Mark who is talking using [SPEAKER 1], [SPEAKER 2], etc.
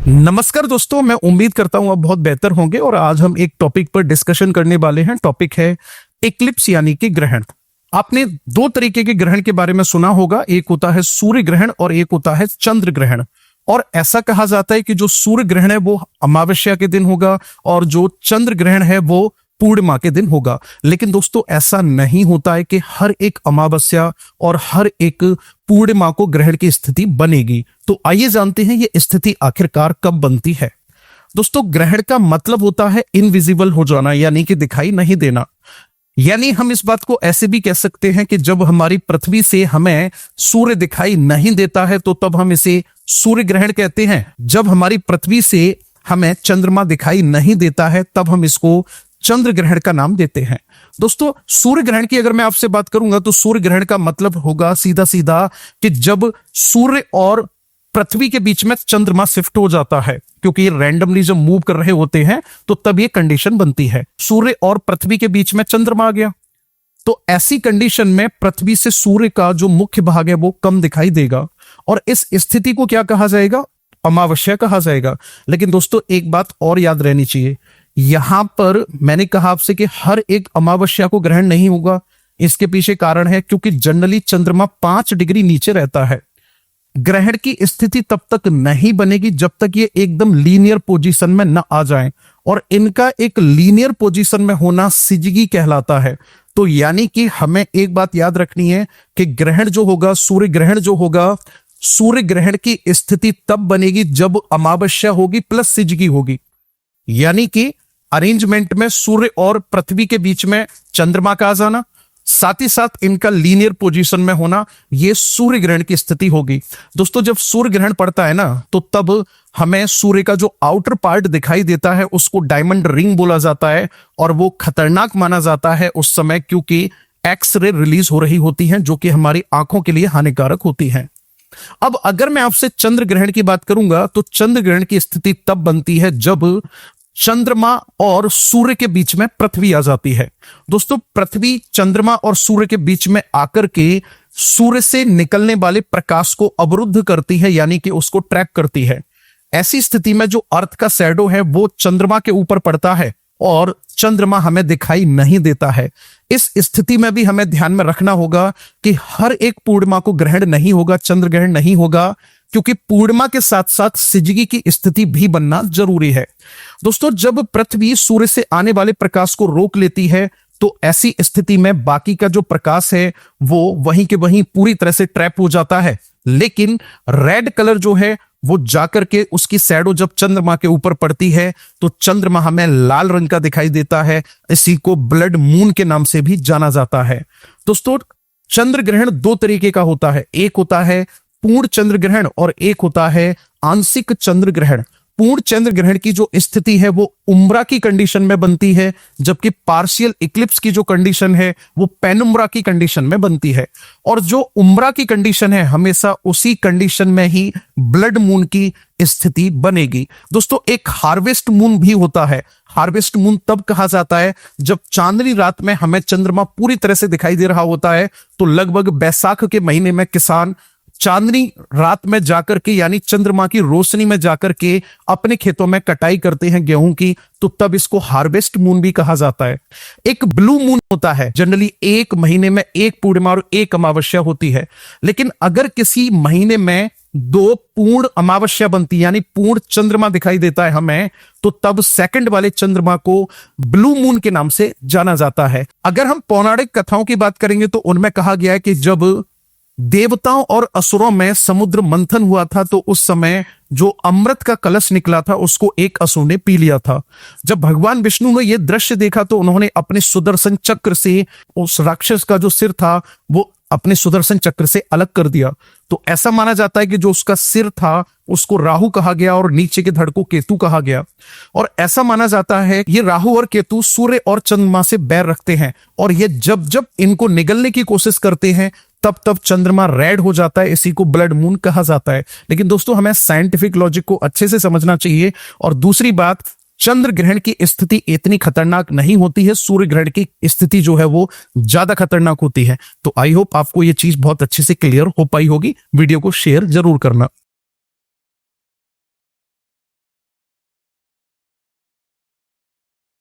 [SPEAKER 1] नमस्कार दोस्तों, मैं उम्मीद करता हूं आप बहुत बेहतर होंगे और आज हम एक टॉपिक पर डिस्कशन करने वाले हैं। टॉपिक है इक्लिप्स यानी कि ग्रहण। आपने दो तरीके के ग्रहण के बारे में सुना होगा, एक होता है सूर्य ग्रहण और एक होता है चंद्र ग्रहण। और ऐसा कहा जाता है कि जो सूर्य ग्रहण है वो अमावस्या के दिन होगा और जो चंद्र ग्रहण है वो पूर्णिमा के दिन होगा। लेकिन दोस्तों ऐसा नहीं होता है कि हर एक अमावस्या और हर एक पूर्णिमा को ग्रहण की स्थिति बनेगी। तो आइए जानते हैं ये स्थिति आखिरकार कब बनती है। दोस्तों ग्रहण का मतलब होता है इनविजिबल हो जाना, यानी कि दिखाई नहीं देना। यानी हम इस बात को ऐसे भी कह सकते हैं कि जब हमारी पृथ्वी से हमें सूर्य दिखाई नहीं देता है तो तब हम इसे सूर्य ग्रहण कहते हैं। जब हमारी पृथ्वी से हमें चंद्रमा दिखाई नहीं देता है तब हम इसको चंद्र ग्रहण का नाम देते हैं। दोस्तों सूर्य ग्रहण की अगर मैं आपसे बात करूंगा तो सूर्य ग्रहण का मतलब होगा सीधा सीधा कि जब सूर्य और पृथ्वी के बीच में चंद्रमा शिफ्ट हो जाता है, क्योंकि ये रैंडमली जब मूव कर रहे होते हैं तो तब ये कंडीशन बनती है। सूर्य और पृथ्वी के बीच में चंद्रमा आ गया तो ऐसी कंडीशन में पृथ्वी से सूर्य का जो मुख्य भाग है वो कम दिखाई देगा और इस स्थिति को क्या कहा जाएगा? अमावस्या कहा जाएगा। लेकिन दोस्तों एक बात और याद रहनी चाहिए, यहां पर मैंने कहा आपसे कि हर एक अमावस्या को ग्रहण नहीं होगा। इसके पीछे कारण है क्योंकि जनरली चंद्रमा 5 डिग्री नीचे रहता है। ग्रहण की स्थिति तब तक नहीं बनेगी जब तक ये एकदम लीनियर पोजीशन में न आ जाएं, और इनका एक लीनियर पोजीशन में होना सिजगी कहलाता है। तो यानी कि हमें एक बात याद रखनी है कि ग्रहण जो होगा, सूर्य ग्रहण जो होगा, सूर्य ग्रहण की स्थिति तब बनेगी जब अमावस्या होगी प्लस सिजगी होगी। यानी कि अरेंजमेंट में सूर्य और पृथ्वी के बीच में चंद्रमा का आ जाना, साथ ही साथ इनका लीनियर पोजीशन में होना, यह सूर्य ग्रहण की स्थिति होगी। दोस्तों जब सूर्य ग्रहण पड़ता है ना तो तब हमें सूर्य का जो आउटर पार्ट दिखाई देता है उसको डायमंड रिंग बोला जाता है और वो खतरनाक माना जाता है उस समय, क्योंकि एक्स रे रिलीज हो रही होती हैं जो कि हमारी आंखों के लिए हानिकारक होती हैं। अब अगर मैं आपसे चंद्र ग्रहण की बात करूंगा तो चंद्र ग्रहण की स्थिति तब बनती है जब चंद्रमा और सूर्य के बीच में पृथ्वी आ जाती है। दोस्तों पृथ्वी चंद्रमा और सूर्य के बीच में आकर के सूर्य से निकलने वाले प्रकाश को अवरुद्ध करती है, यानी कि उसको ट्रैप करती है। ऐसी स्थिति में जो अर्थ का शैडो है वो चंद्रमा के ऊपर पड़ता है और चंद्रमा हमें दिखाई नहीं देता है। इस स्थिति में भी हमें ध्यान में रखना होगा कि हर एक पूर्णिमा को ग्रहण नहीं होगा, चंद्र ग्रहण नहीं होगा, क्योंकि पूर्णिमा के साथ साथ सिजगी की स्थिति भी बनना जरूरी है। दोस्तों जब पृथ्वी सूर्य से आने वाले प्रकाश को रोक लेती है तो ऐसी स्थिति में बाकी का जो प्रकाश है वो वहीं के वहीं पूरी तरह से ट्रैप हो जाता है। लेकिन रेड कलर जो है वो जाकर के उसकी शैडो जब चंद्रमा के ऊपर पड़ती है तो चंद्रमा हमें लाल रंग का दिखाई देता है। इसी को ब्लड मून के नाम से भी जाना जाता है। दोस्तों चंद्र ग्रहण दो तरीके का होता है, एक होता है पूर्ण चंद्र ग्रहण और एक होता है आंशिक चंद्र ग्रहण। पूर्ण चंद्र ग्रहण की जो स्थिति है वो उम्रा की कंडीशन में बनती है, जबकि पार्शियल इक्लिप्स की जो कंडीशन है वो पेनुम्रा की कंडीशन में बनती है। और जो उम्रा की कंडीशन है हमेशा उसी कंडीशन में ही ब्लड मून की स्थिति बनेगी। दोस्तों एक हार्वेस्ट मून भी होता है। हार्वेस्ट मून तब कहा जाता है जब चांदनी रात में हमें चंद्रमा पूरी तरह से दिखाई दे रहा होता है। तो लगभग बैसाख के महीने में किसान चांदनी रात में जाकर के, यानी चंद्रमा की रोशनी में जाकर के अपने खेतों में कटाई करते हैं गेहूं की, तो तब इसको हार्वेस्ट मून भी कहा जाता है। एक ब्लू मून होता है, जनरली एक महीने में एक पूर्णिमा और एक अमावस्या होती है। लेकिन अगर किसी महीने में 2 पूर्ण अमावस्या बनती, यानी पूर्ण चंद्रमा दिखाई देता है हमें, तो तब सेकंड वाले चंद्रमा को ब्लू मून के नाम से जाना जाता है। अगर हम पौराणिक कथाओं की बात करेंगे तो उनमें कहा गया है कि जब देवताओं और असुरों में समुद्र मंथन हुआ था तो उस समय जो अमृत का कलश निकला था उसको एक असुर ने पी लिया था। जब भगवान विष्णु ने यह दृश्य देखा तो उन्होंने अपने सुदर्शन चक्र से उस राक्षस का जो सिर था वो अपने सुदर्शन चक्र से अलग कर दिया। तो ऐसा माना जाता है कि जो उसका सिर था उसको राहु कहा गया और नीचे के धड़ को केतु कहा गया। और ऐसा माना जाता है ये राहु और केतु सूर्य और चंद्रमा से बैर रखते हैं और ये जब जब इनको निगलने की कोशिश करते हैं तब तब चंद्रमा रेड हो जाता है। इसी को ब्लड मून कहा जाता है। लेकिन दोस्तों हमें साइंटिफिक लॉजिक को अच्छे से समझना चाहिए। और दूसरी बात, चंद्र ग्रहण की स्थिति इतनी खतरनाक नहीं होती है, सूर्य ग्रहण की स्थिति जो है वो ज्यादा खतरनाक होती है। तो आई होप आपको ये चीज बहुत अच्छे से क्लियर हो पाई होगी। वीडियो को शेयर जरूर करना।